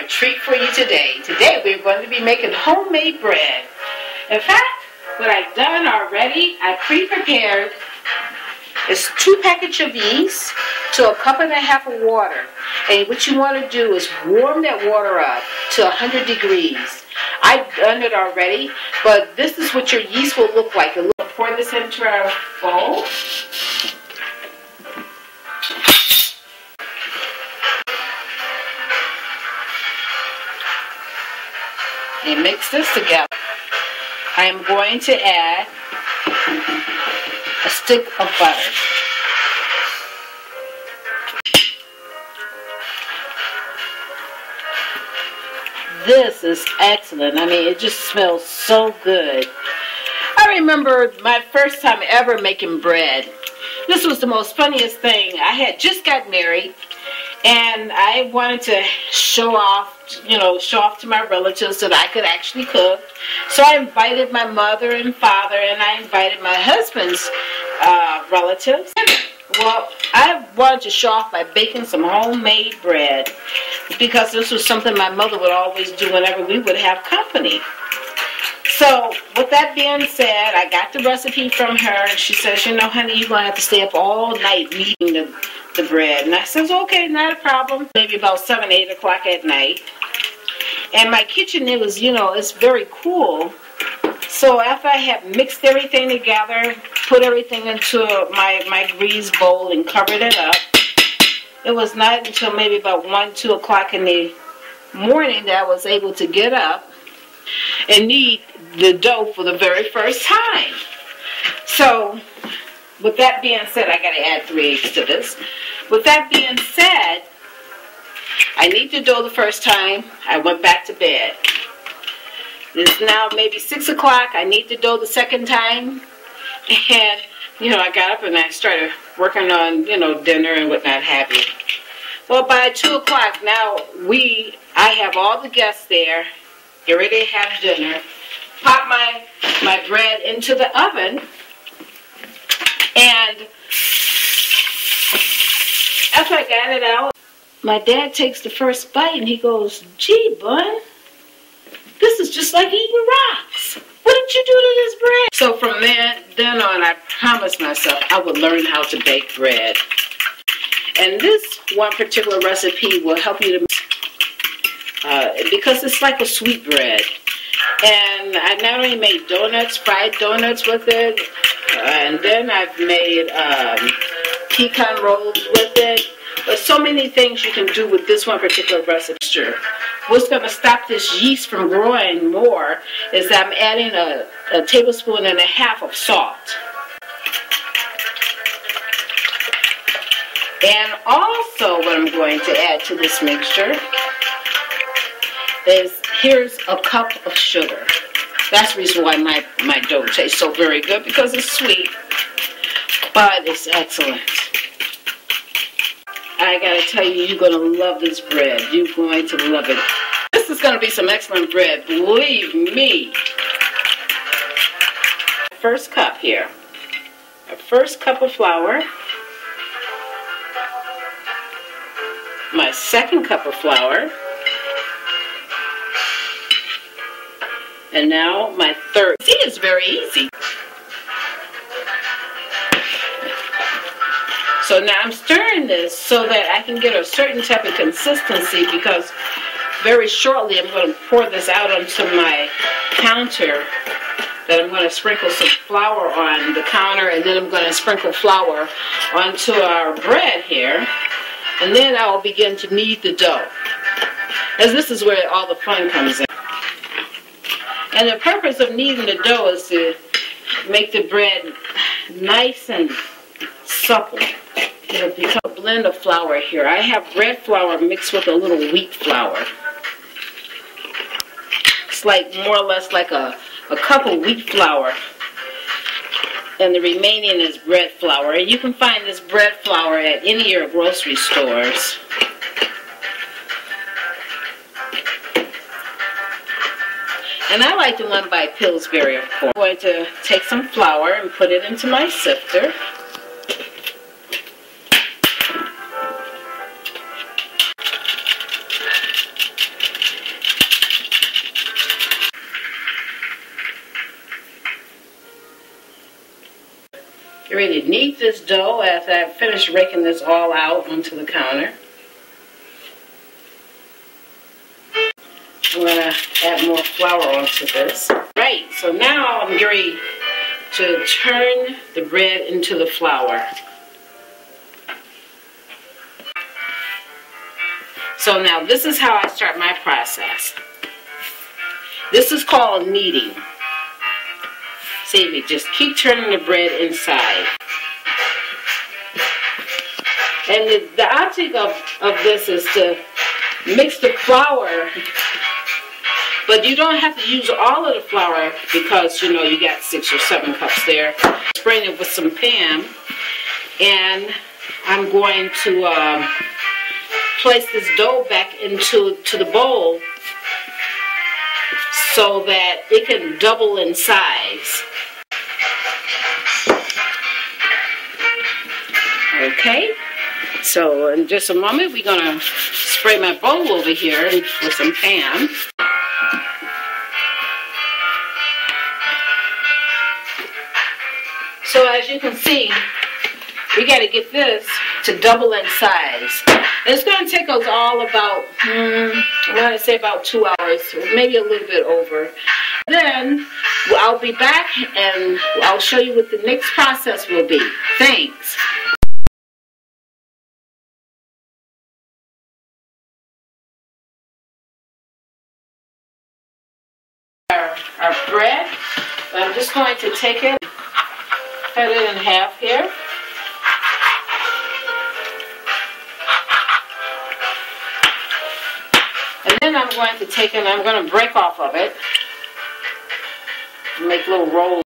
a treat for you today. Today we're going to be making homemade bread. In fact, what I've done already, I pre-prepared is 2 packages of yeast to 1.5 cups of water. And what you want to do is warm that water up to 100 degrees. I've done it already, but this is what your yeast will look like. We'll pour this into our bowl. And mix this together. I am going to add a stick of butter. This is excellent. I mean, it just smells so good. I remember my first time ever making bread. This was the most funniest thing. I had just got married, and I wanted to show off to my relatives that I could actually cook. So I invited my mother and father, and I invited my husband's relatives. Well, I wanted to show off by baking some homemade bread, because this was something my mother would always do whenever we would have company. So, with that being said, I got the recipe from her, and she says, you know, honey, you're going to have to stay up all night kneading the bread. And I says, okay, not a problem. Maybe about 7, 8 o'clock at night. And my kitchen, it was, it's very cool. So after I had mixed everything together, put everything into my grease bowl and covered it up, it was not until maybe about 1, 2 o'clock in the morning that I was able to get up and knead the dough for the very first time. So, with that being said, I got to add 3 eggs to this. With that being said, I kneaded the dough the first time. I went back to bed. It's now maybe 6 o'clock. I kneaded the dough the second time. And, I got up and I started working on, dinner and whatnot have you. Well, by 2 o'clock now, I have all the guests there. Get ready to have dinner. Pop my bread into the oven. And after I got it out, my dad takes the first bite and he goes, gee, Bun, this is just like eating rocks. What did you do to this bread? So from then on, I promised myself I would learn how to bake bread. And this one particular recipe will help you to because it's like a sweet bread. And I not only made donuts, fried donuts with it, and then I've made pecan rolls with it. But so many things you can do with this one particular recipe. What's going to stop this yeast from growing more is that I'm adding a tablespoon and a half of salt. And also what I'm going to add to this mixture is here's a cup of sugar. That's the reason why my dough tastes so very good, because it's sweet, but it's excellent. I gotta tell you, you're gonna love this bread. You're going to love it. This is gonna be some excellent bread, believe me. First cup here. A first cup of flour. My second cup of flour. And now my third. See, it's very easy. So now I'm stirring this so that I can get a certain type of consistency, because very shortly I'm going to pour this out onto my counter. That I'm going to sprinkle some flour on the counter, and then I'm going to sprinkle flour onto our bread here. And then I will begin to knead the dough. As this is where all the fun comes in. And the purpose of kneading the dough is to make the bread nice and supple. It'll become a blend of flour here. I have red flour mixed with a little wheat flour. It's like more or less like a cup of wheat flour. And the remaining is bread flour. And you can find this bread flour at any of your grocery stores. And I like the one by Pillsbury, of course. I'm going to take some flour and put it into my sifter. Get ready to knead this dough as I finish raking this all out onto the counter. I'm going to add more flour onto this. Right, so now I'm ready to turn the bread into the flour. So now this is how I start my process. This is called kneading. See, we just keep turning the bread inside. And the object of this is to mix the flour, but you don't have to use all of the flour because, you know, you got 6 or 7 cups there. Spraying it with some Pam, and I'm going to place this dough back into the bowl so that it can double in size. Okay, so in just a moment we're going to spray my bowl over here with some Pam. So as you can see, we got to get this to double in size. It's going to take us all about, I'm going to say about 2 hours, maybe a little bit over. Then I'll be back and I'll show you what the next process will be. Thanks. Our bread, I'm just going to take it, cut it in half here. And then I'm going to take it and I'm going to break off of it. Make little rolls.